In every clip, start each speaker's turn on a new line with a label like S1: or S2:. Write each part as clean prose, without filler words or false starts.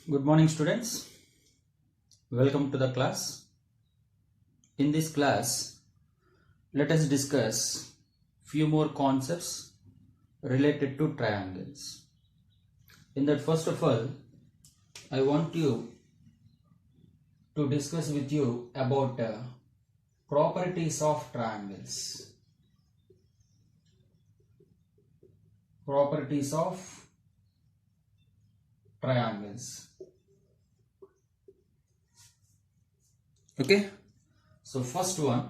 S1: Good morning, students. Welcome to the class. In this class, let us discuss few more concepts related to triangles. In that, first of all, I want you to discuss with you about properties of triangles. Properties of triangles. Okay, so first one,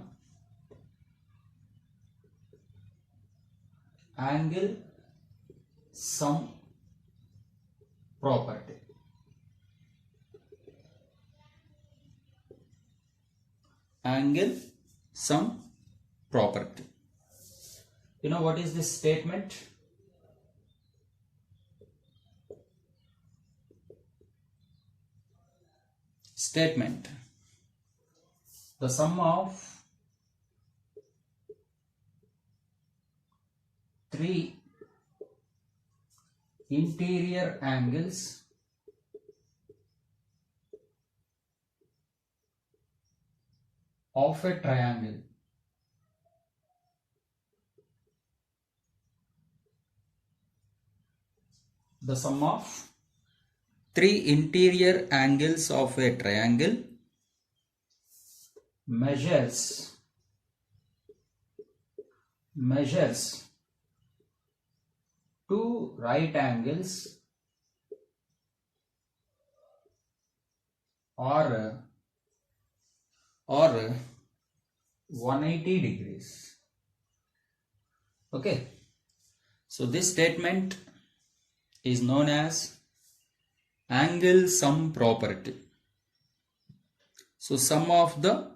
S1: angle sum property. Angle sum property. You know what is this statement? Statement. The sum of three interior angles of a triangle the sum of three interior angles of a triangle measures two right angles or 180 degrees. Okay, so this statement is known as angle sum property. So sum of the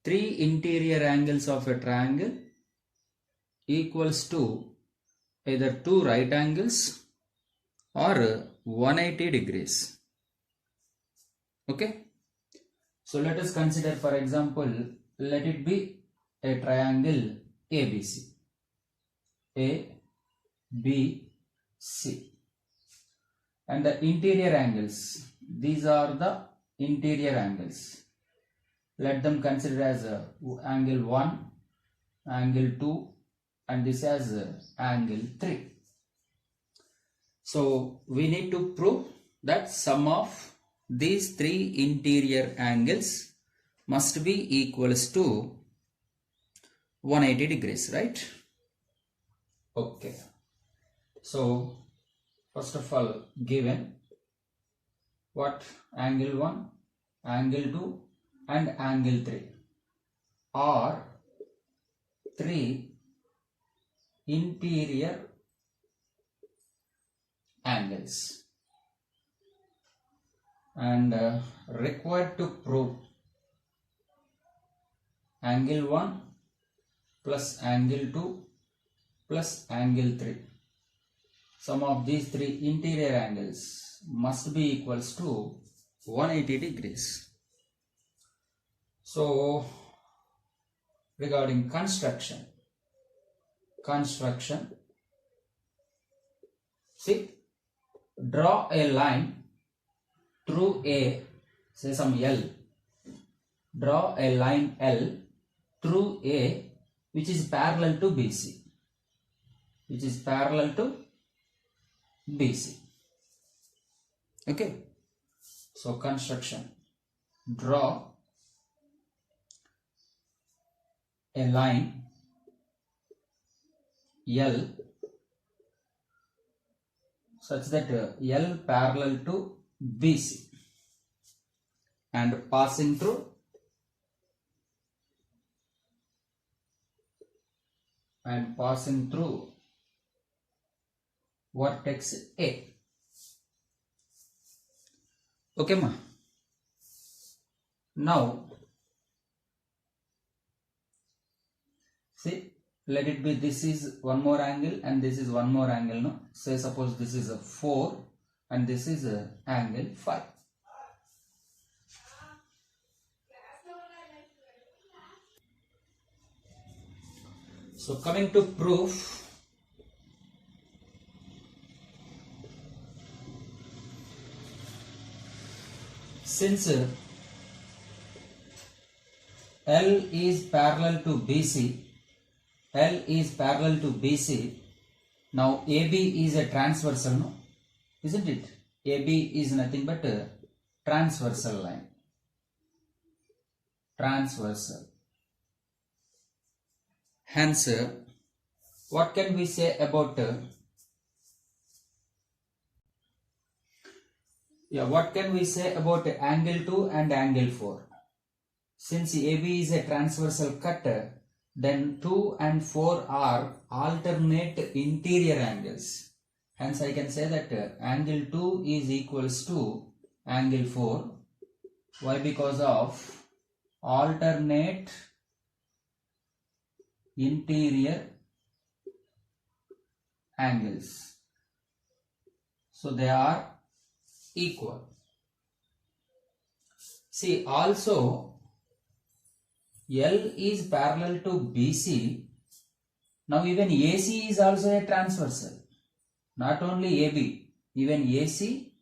S1: three interior angles of a triangle equals to either two right angles or 180 degrees. Okay, so let us consider, for example, let it be a triangle ABC. ABC. And the interior angles, these are the interior angles. Let them consider as angle 1, angle 2, and this as angle 3. So we need to prove that sum of these three interior angles must be equals to 180 degrees, right? Okay. So first of all, given what angle 1, angle 2 and angle 3 are three interior angles, and required to prove angle 1 plus angle 2 plus angle 3. Sum of these three interior angles must be equals to 180 degrees. So regarding construction, see, draw a line through a, say some L. Draw a line L through A which is parallel to BC. Okay. So construction. Draw a line L such that L parallel to BC and passing through vertex A. Okay, ma. Now see, let it be this is one more angle and this is one more angle. No, say suppose this is a 4 and this is a angle 5. So coming to proof, since L is parallel to BC, L is parallel to BC. Now AB is a transversal, no? Isn't it? AB is nothing but a transversal line. Transversal. Hence, what can we say about what can we say about angle 2 and angle 4? Since AB is a transversal cut, then 2 and 4 are alternate interior angles. Hence, I can say that angle 2 is equals to angle 4. Why? Because of alternate interior angles. So, they are equal. See, also L is parallel to BC. Now even AC is also a transversal. Not only AB, even AC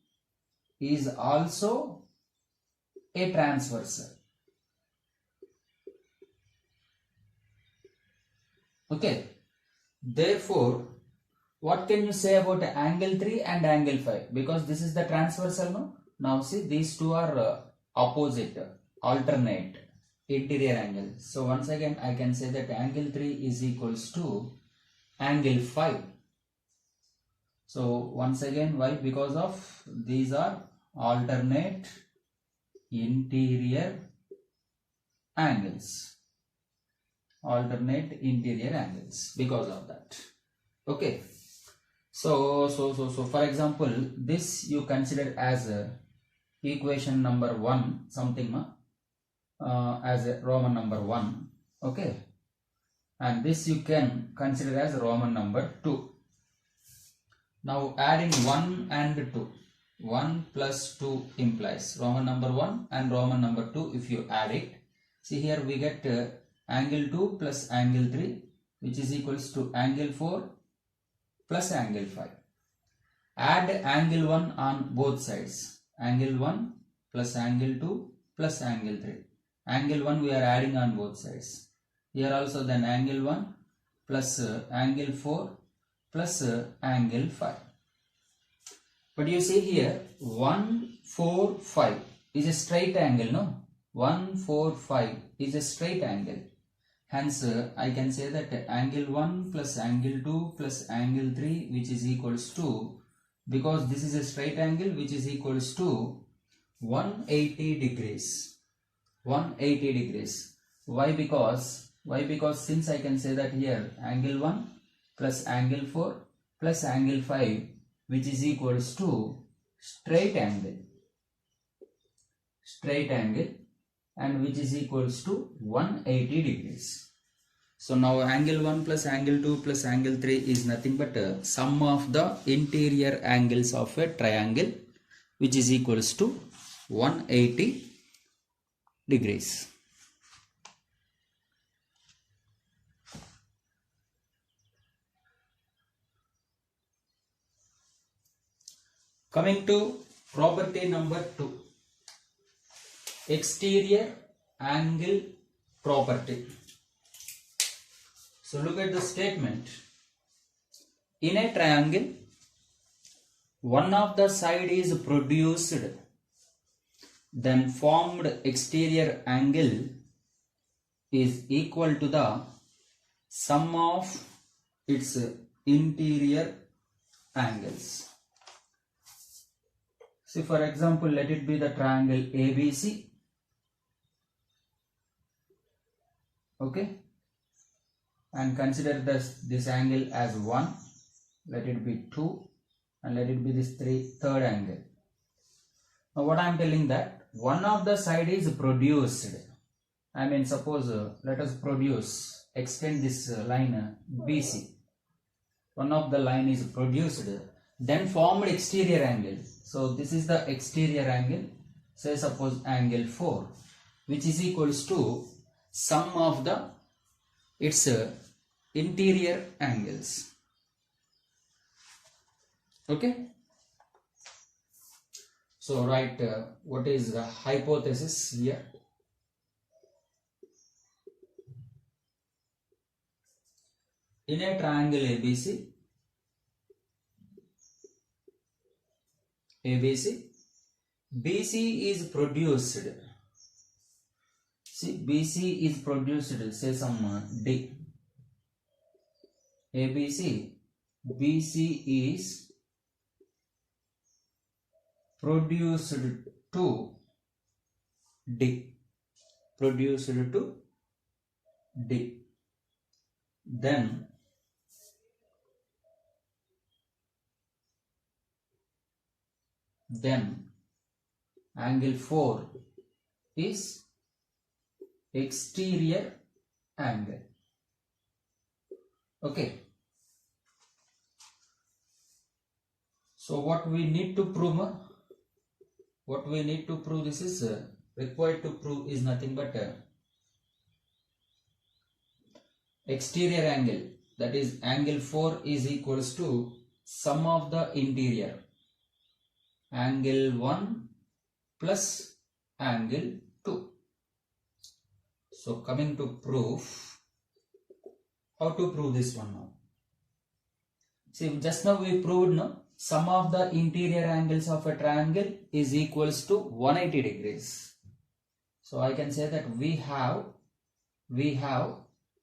S1: is also a transversal. Okay. Therefore, what can you say about angle 3 and angle 5? Because this is the transversal, no? Now see, these two are opposite, alternate interior angles. So once again, I can say that angle 3 is equals to angle 5. So once again, why? Because of these are alternate interior angles. Alternate interior angles because of that. Okay. So for example, this you consider as equation number 1 something as a Roman number 1. Okay. And this you can consider as Roman number 2. Now adding 1 and 2. 1 plus 2 implies Roman number 1 and Roman number 2 if you add it. See here we get angle 2 plus angle 3 which is equals to angle 4 plus angle 5. Add angle 1 on both sides. Angle 1 plus angle 2 plus angle 3. Angle 1 we are adding on both sides. Here also then angle 1 plus angle 4 plus angle 5. But you see here 1, 4, 5 is a straight angle, no? 1, 4, 5 is a straight angle. Hence, I can say that angle 1 plus angle 2 plus angle 3 which is equals to, because this is a straight angle which is equals to 180 degrees. 180 degrees. Why? Because since I can say that here angle 1 plus angle 4 plus angle 5 which is equals to straight angle. Straight angle. And which is equals to 180 degrees. So now angle 1 plus angle 2 plus angle 3 is nothing but sum of the interior angles of a triangle which is equals to 180 degrees. Coming to property number 2. Exterior angle property. So look at the statement. In a triangle, one of the side is produced, then formed exterior angle is equal to the sum of its interior angles. See, for example, let it be the triangle ABC. Okay, and consider this angle as 1, let it be 2, and let it be this third angle. Now what I am telling that one of the side is produced. I mean, suppose let us extend this line BC. One of the line is produced, then formed exterior angle. So this is the exterior angle, say suppose angle 4, which is equals to sum of its interior angles. Okay. So write what is the hypothesis here. In a triangle ABC, BC is produced. See, BC is produced, say some D. ABC, BC is produced to D. Produced to D. Then angle 4 is exterior angle. Okay. So what we need to prove? This is required to prove is nothing but exterior angle, that is angle 4 is equals to sum of the interior, angle 1 plus angle 2. So coming to proof, how to prove this one now? See, just now we proved no, sum of the interior angles of a triangle is equals to 180 degrees. So I can say that we have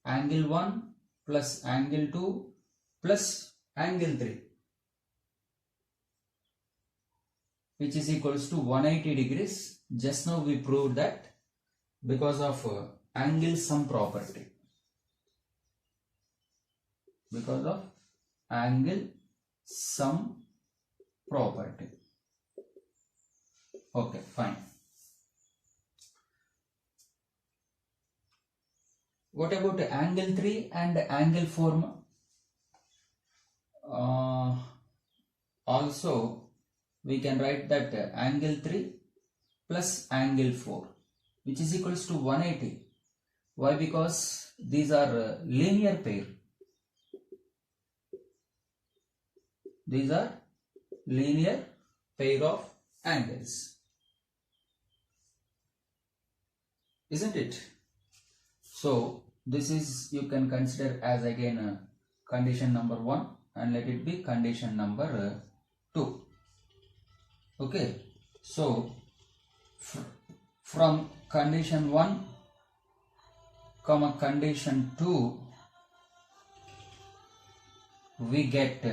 S1: angle 1 plus angle 2 plus angle 3, which is equals to 180 degrees. Just now we proved that because of angle sum property. Because of angle sum property. Okay, fine. What about angle 3 and angle 4? Also, we can write that angle 3 plus angle 4, which is equals to 180. Why? Because these are linear pair. These are linear pair of angles, isn't it? So this is, you can consider as again condition number 1 and let it be condition number 2. Okay, so from condition 1 comma condition 2 we get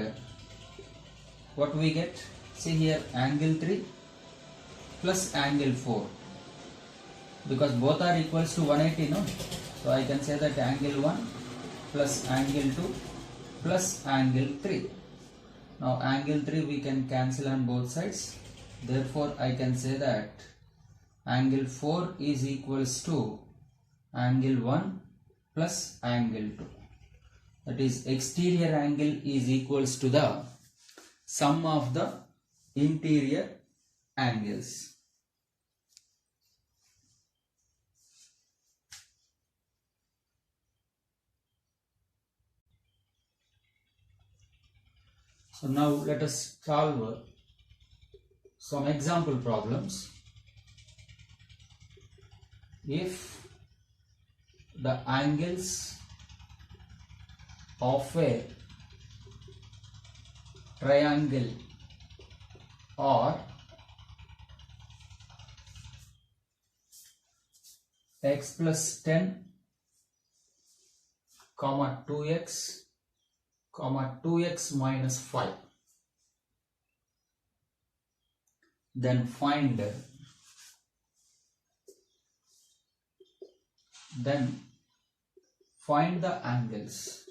S1: what we get? See here, angle 3 plus angle 4, because both are equals to 180, no? So I can say that angle 1 plus angle 2 plus angle 3. Now angle 3 we can cancel on both sides. Therefore I can say that angle 4 is equals to angle 1 plus angle 2. That is, exterior angle is equals to the sum of the interior angles. So now let us solve some example problems. If the angles of a triangle are x plus 10 comma 2x comma 2x minus 5, then find the angles.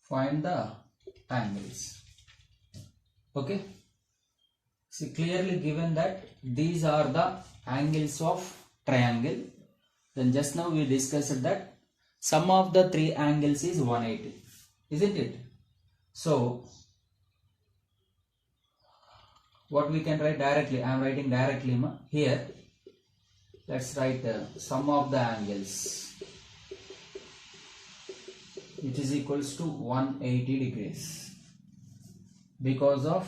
S1: Find the angles. Okay, see, clearly given that these are the angles of triangle. Then just now we discussed that sum of the three angles is 180, isn't it? So what we can write directly, I am writing directly here. Let's write sum of the angles, which is equals to 180 degrees, because of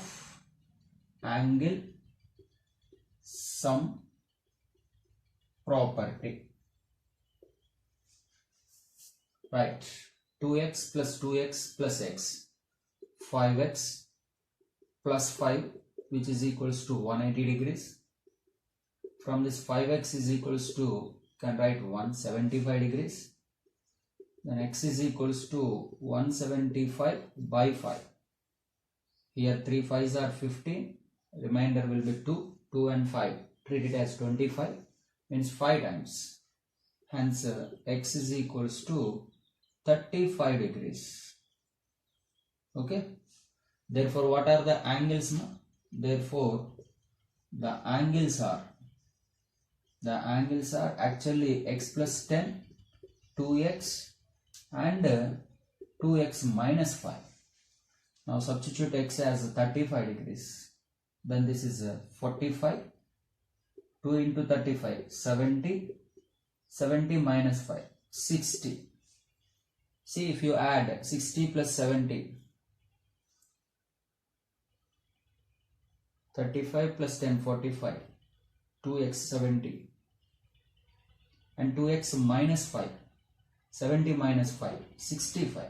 S1: angle sum property. Right, 2x plus 2x plus x, 5x plus 5, which is equals to 180 degrees. From this 5x is equals to, can write 175 degrees. Then x is equals to 175 by 5. Here 3 5s are 15. Remainder will be 2. 2 and 5. Treat it as 25. Means 5 times. Hence x is equals to 35 degrees. Okay. Therefore, what are the angles now? Therefore, the angles are actually x plus 10, 2x and 2x minus 5. Now substitute x as 35 degrees. Then this is 45. 2 into 35, 70. 70 minus 5, 60. See, if you add 60 plus 70, 35 plus 10, 45, 2x 70, and 2x minus 5, 70 minus 5, 65.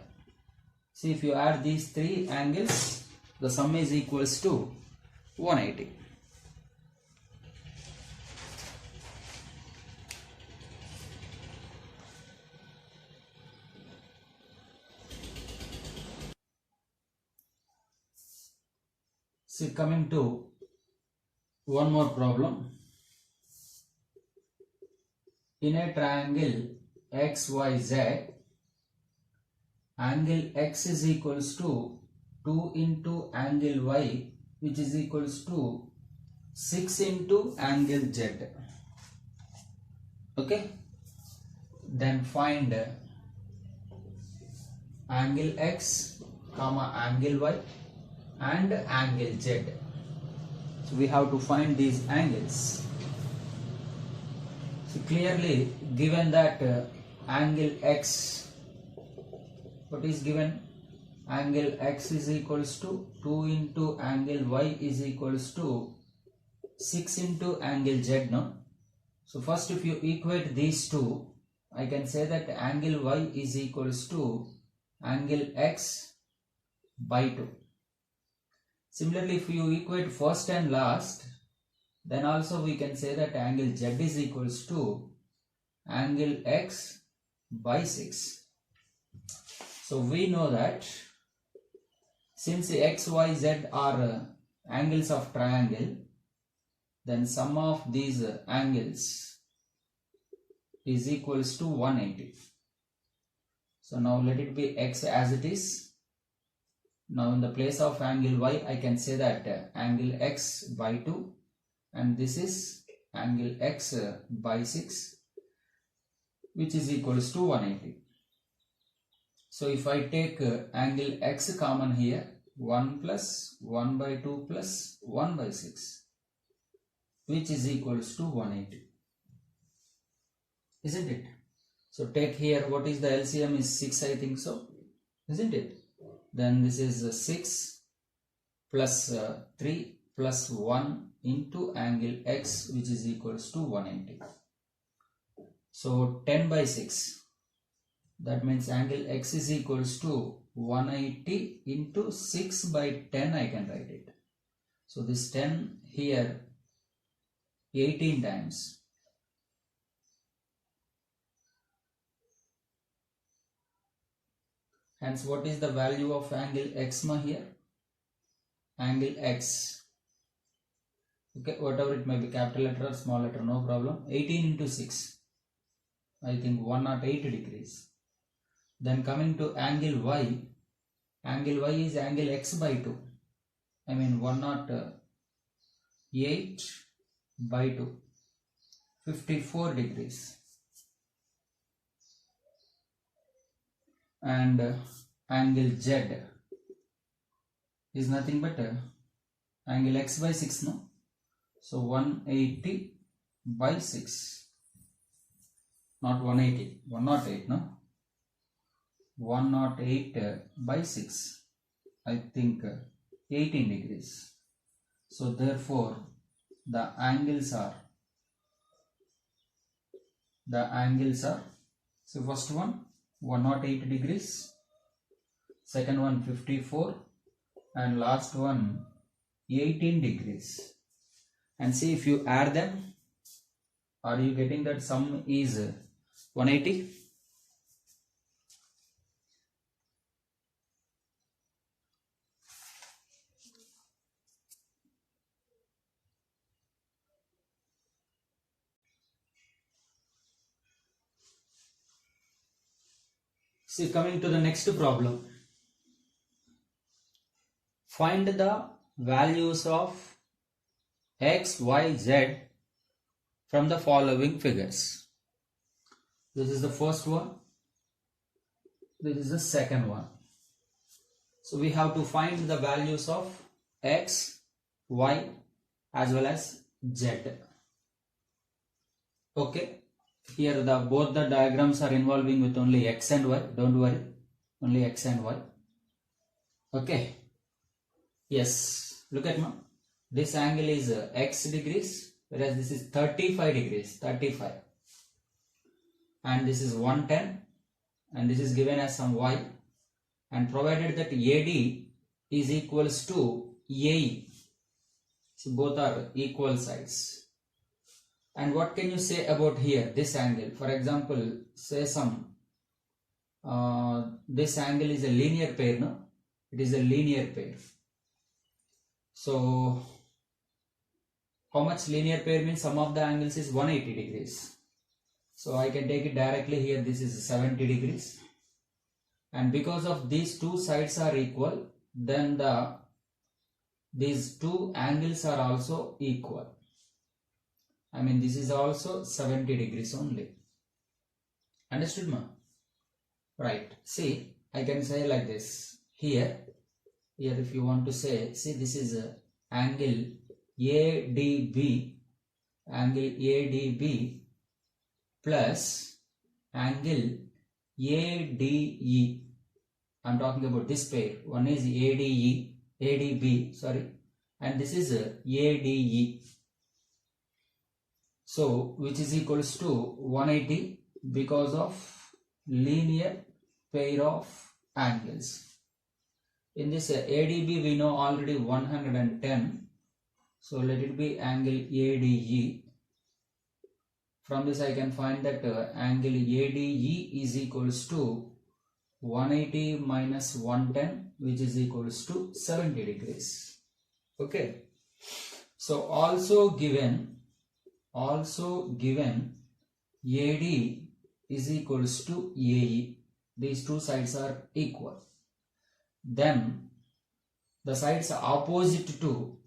S1: See, if you add these three angles, the sum is equals to 180. See, coming to one more problem. In a triangle XYZ, angle X is equals to 2 into angle Y, which is equals to 6 into angle Z. Okay. Then find angle X, comma angle Y and angle Z. So we have to find these angles. So clearly given that angle X, what is given? Angle X is equals to 2 into angle Y is equals to 6 into angle Z, no? So first, if you equate these two, I can say that angle Y is equals to angle X by 2. Similarly, if you equate first and last, then also we can say that angle Z is equals to angle X by 6. So we know that since X, Y, Z are angles of triangle, then sum of these angles is equals to 180. So now let it be X as it is. Now in the place of angle Y, I can say that angle X by 2, and this is angle X by 6, which is equals to 180. So if I take angle X common here, 1 plus 1 by 2 plus 1 by 6, which is equals to 180. Isn't it? So take here, what is the LCM is 6, I think so. Isn't it? Then this is 6 plus 3 plus 1 into angle X, which is equals to 180. So 10 by 6. That means angle X is equals to 180 into 6 by 10, I can write it. So this 10 here 18 times. Hence, what is the value of angle X here? Angle X. Okay, whatever it may be, capital letter or small letter, no problem. 18 into 6. I think 108 degrees. Then coming to angle Y. Angle Y is angle X by 2. I mean 108 by 2. 54 degrees. And angle Z is nothing but angle X by 6, no? So 180 by 6, not 180, 108, no? 108 by 6, I think 18 degrees. So therefore the angles are so first one 108 degrees, second one 54, and last one 18 degrees. And see, if you add them, are you getting that sum is 180? See, coming to the next problem. Find the values of x, y, z from the following figures. This is the first one. This is the second one. So we have to find the values of x, y as well as z. Okay. Here both the diagrams are involving with only x and y. Don't worry. Only x and y. Okay. Yes. Look at now. This angle is x degrees, whereas this is 35 degrees. 35. And this is 110. And this is given as some y. And provided that AD is equals to AE. So both are equal sides. And what can you say about here, this angle? For example, say this angle is a linear pair, no? It is a linear pair. So, how much linear pair means? Sum of the angles is 180 degrees. So, I can take it directly here. This is 70 degrees. And because of these two sides are equal, then these two angles are also equal. I mean, this is also 70 degrees only. Understood, ma? Right. See, I can say like this. Here if you want to say, see, this is angle ADB, plus angle ADE. I'm talking about this pair. One is ADB, sorry, and this is ADE. So, which is equals to 180 because of linear pair of angles. In this ADB we know already 110. So, let it be angle ADE. From this I can find that angle ADE is equals to 180 minus 110, which is equals to 70 degrees. Okay. So, also given AD is equals to AE. These two sides are equal. Then the sides opposite to,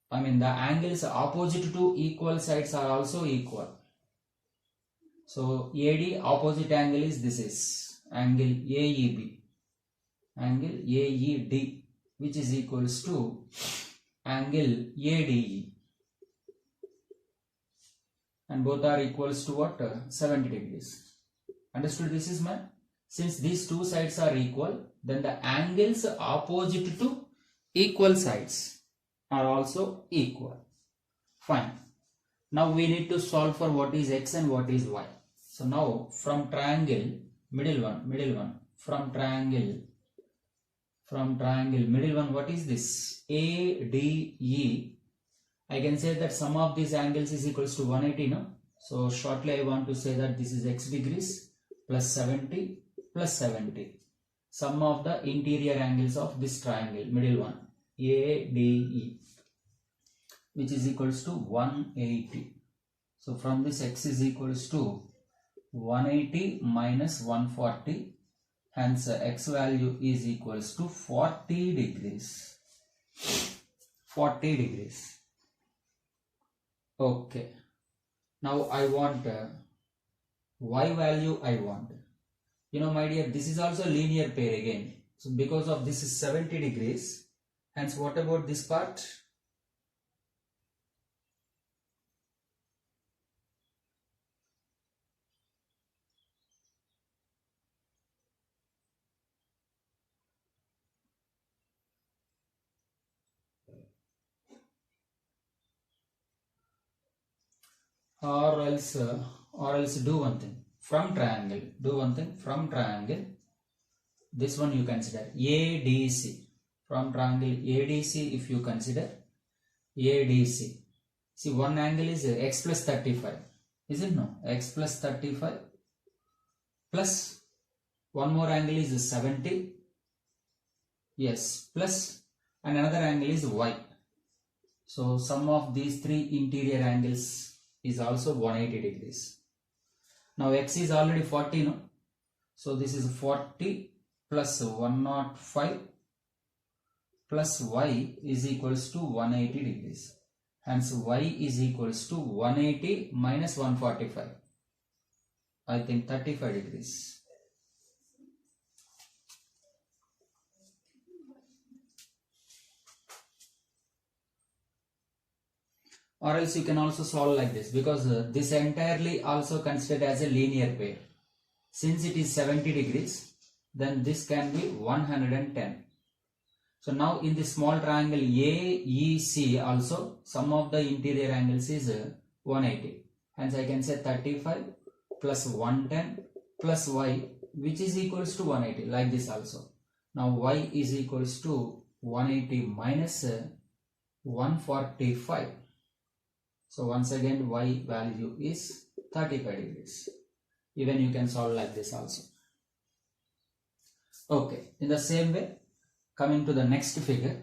S1: the angles opposite to equal sides are also equal. So AD opposite angle is this is angle AEB, angle AED, which is equals to angle ADE. And both are equals to what? 70 degrees. Understood this is my? Since these two sides are equal, then the angles opposite to equal sides are also equal. Fine. Now we need to solve for what is x and what is y. So now from triangle, middle one, from triangle, middle one, what is this? ADE. I can say that sum of these angles is equals to 180, no? So shortly I want to say that this is x degrees plus 70 plus 70. Sum of the interior angles of this triangle, middle one, ADE, which is equals to 180. So from this x is equals to 180 minus 140. Hence x value is equals to 40 degrees. 40 degrees. Okay. Now I want y value I want. My dear, this is also linear pair again. So because of this is 70 degrees. Hence what about this part? or else do one thing. From triangle, do one thing. From triangle, this one you consider ADC. From triangle ADC, if you consider ADC, see, one angle is x plus 35, is it? No, x plus 35 plus one more angle is 70, yes, plus, and another angle is y. So sum of these three interior angles is also 180 degrees. Now x is already 40, no? So this is 40 plus 105 plus y is equals to 180 degrees. Hence y is equals to 180 minus 145. I think 35 degrees. Or else you can also solve like this, because this entirely also considered as a linear pair. Since it is 70 degrees, then this can be 110. So now in the small triangle AEC also, sum of the interior angles is 180. Hence I can say 35 plus 110 plus y, which is equals to 180, like this also. Now y is equals to 180 minus 145. So once again y value is 35 degrees. Even you can solve like this also. Okay, in the same way, coming to the next figure.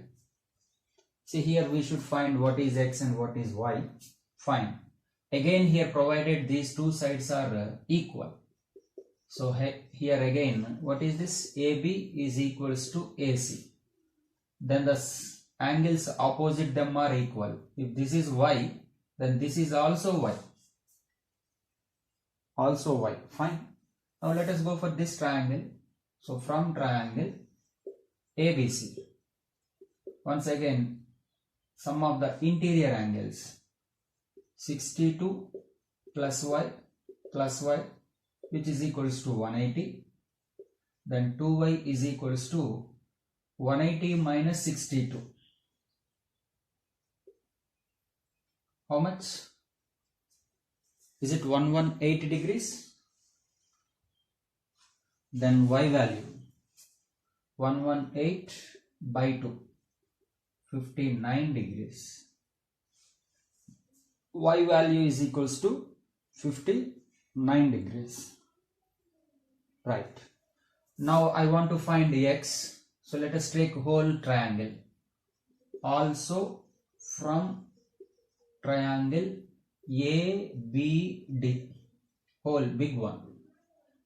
S1: See, here we should find what is x and what is y. Fine. Again here, provided these two sides are equal. So here again, what is this? AB is equals to AC. Then the angles opposite them are equal. If this is y, then this is also y. Also y. Fine. Now let us go for this triangle. So from triangle ABC, once again, sum of the interior angles 62 plus y, which is equals to 180. Then 2y is equals to 180 minus 62. How much? Is it 118 degrees? Then y value 118 by 2, 59 degrees. Y value is equals to 59 degrees. Right. Now I want to find x. So let us take whole triangle. Also from triangle ABD, whole big one.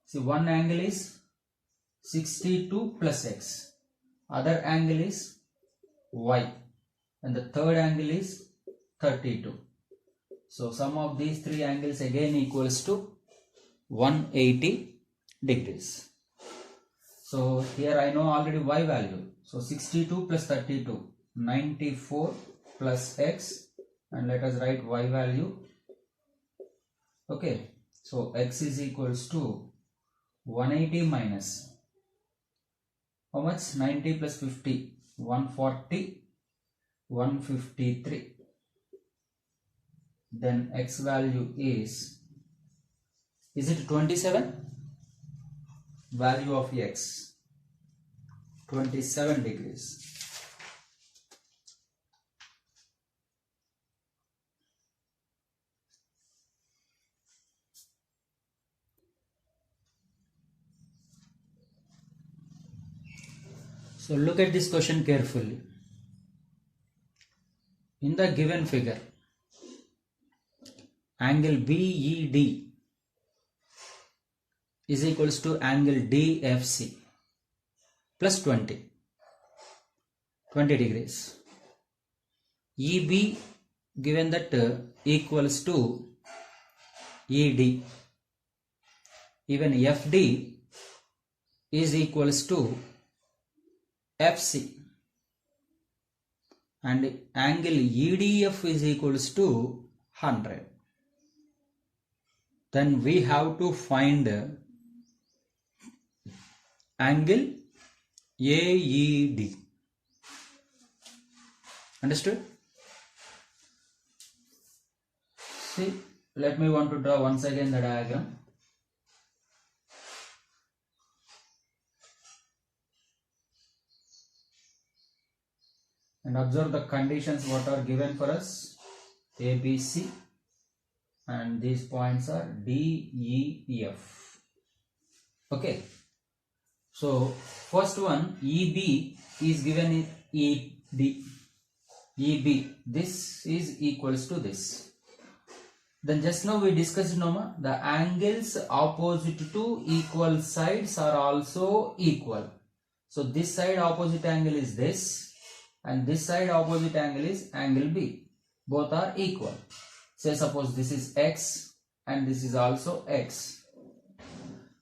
S1: See, one angle is 62 plus x, other angle is y, and the third angle is 32. So sum of these three angles again equals to 180 degrees. So here I know already y value. So 62 plus 32, 94 plus x, and let us write y value. Okay, so x is equals to 180 minus, how much? 90 plus 50, 140, 153. Then x value is it 27? Value of x, 27 degrees. So look at this question carefully. In the given figure, angle BED is equals to angle DFC plus 20 degrees. EB given that equals to ED. Even FD is equals to FC, and angle EDF is equals to 100. Then we have to find angle AED. Understood? See, let me want to draw once again the diagram. And observe the conditions what are given for us. A, B, C, and these points are D, E, F. Okay. So first one, EB is given in ED. EB, this is equals to this. Then just now we discussed, Noma, the angles opposite to equal sides are also equal. So this side opposite angle is this, and this side opposite angle is angle B. Both are equal. Say suppose this is X and this is also X.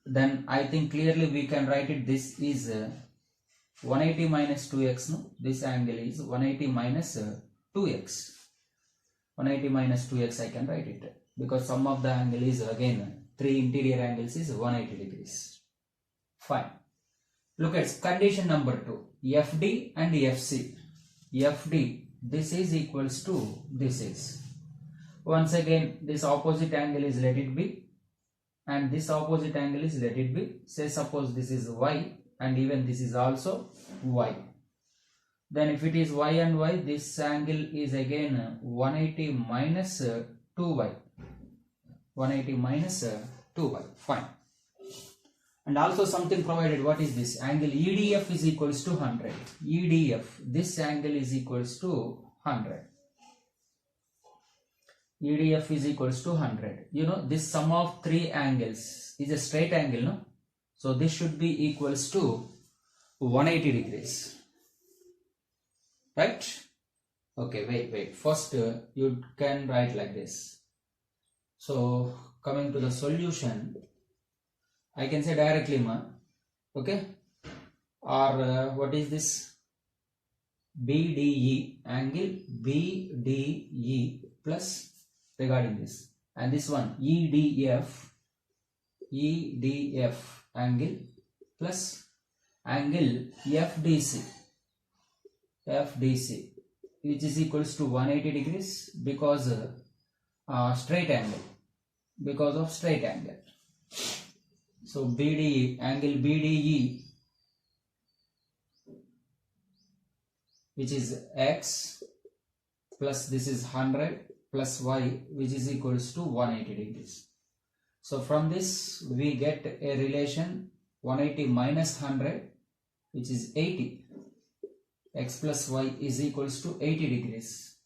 S1: Then I think clearly we can write it, this is 180 minus 2x. No? This angle is 180 minus 2x. 180 minus 2x I can write it. Because sum of the angle is again 3 interior angles is 180 degrees. Fine. Look at condition number 2. FD and FC. FD, this is equals to this is. Once again, this opposite angle is let it be, and this opposite angle is let it be. Say suppose this is y, and even this is also y. Then if it is y and y, this angle is again 180 minus 2y. 180 minus 2y. Fine. And also something provided. What is this? Angle EDF is equals to 100. EDF, this angle is equals to 100. EDF is equals to 100. You know, this sum of three angles is a straight angle, no? So this should be equals to 180 degrees. Right? Okay, wait. First, you can write like this. So, coming to the solution, I can say directly, ma. Okay? Or what is this? BDE, angle BDE plus regarding this. And this one, EDF angle plus angle FDC, which is equals to 180 degrees because straight angle, because of straight angle. So BDE, angle BDE, which is X plus this is 100 plus Y, which is equals to 180 degrees. So from this we get a relation 180 minus 100, which is 80. X plus Y is equals to 80 degrees.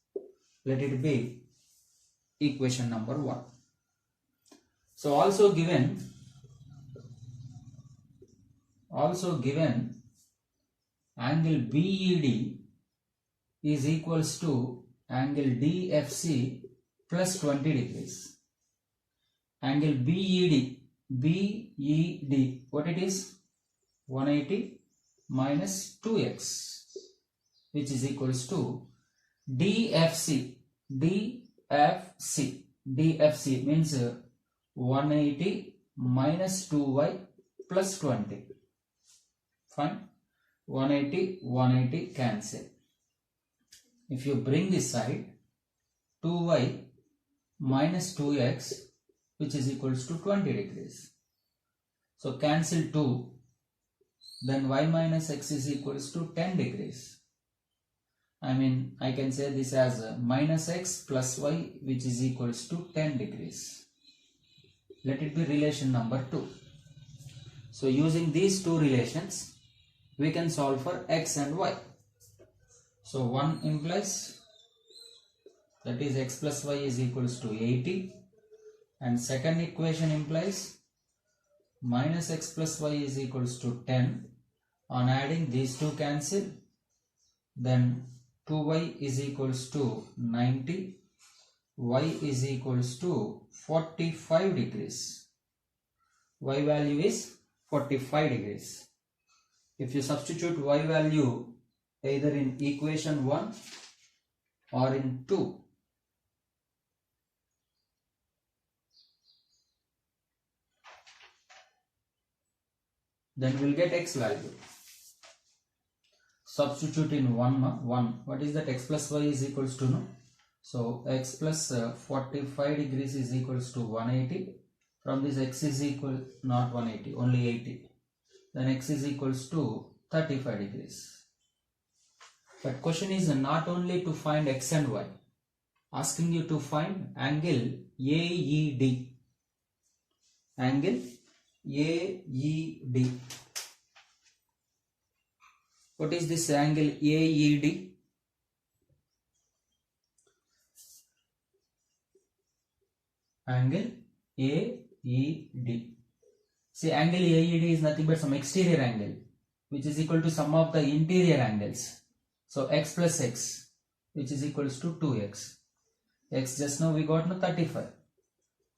S1: Let it be equation number 1. So also given angle BED is equals to angle DFC plus 20 degrees. Angle BED, what it is? 180 minus 2x, which is equals to DFC means 180 minus 2y plus 20. Fine. 180 cancel. If you bring this side, 2y minus 2x, which is equals to 20 degrees. So cancel 2, then y minus x is equals to 10 degrees. I mean, I can say this as minus x plus y, which is equals to 10 degrees. Let it be relation number 2. So using these two relations, we can solve for x and y. So 1 implies, that is x plus y is equals to 80, and second equation implies minus x plus y is equals to 10. On adding these two cancel, then 2y is equals to 90, y is equals to 45 degrees. Y value is 45 degrees. If you substitute y value either in equation 1 or in 2, then we'll get x value. Substitute in 1. What is that? X plus y is equals to no. So x plus 45 degrees is equals to 180. From this x is equal, not 180, only 80. Then x is equals to 35 degrees. But question is not only to find x and y. Asking you to find angle AED. Angle AED. What is this angle AED? Angle AED. See, angle AED is nothing but some exterior angle, which is equal to sum of the interior angles. So x plus x, which is equals to 2x. X just now we got no 35.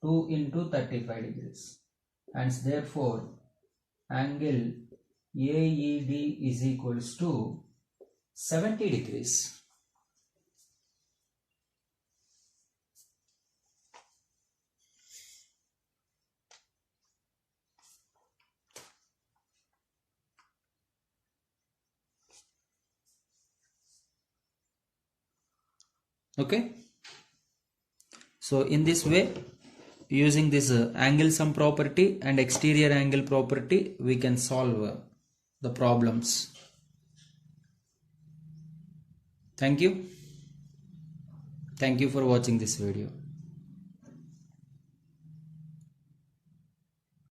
S1: 2 into 35 degrees. And therefore, angle AED is equals to 70 degrees. Okay. So in this way, using this angle sum property and exterior angle property, we can solve the problems. Thank you. Thank you for watching this video.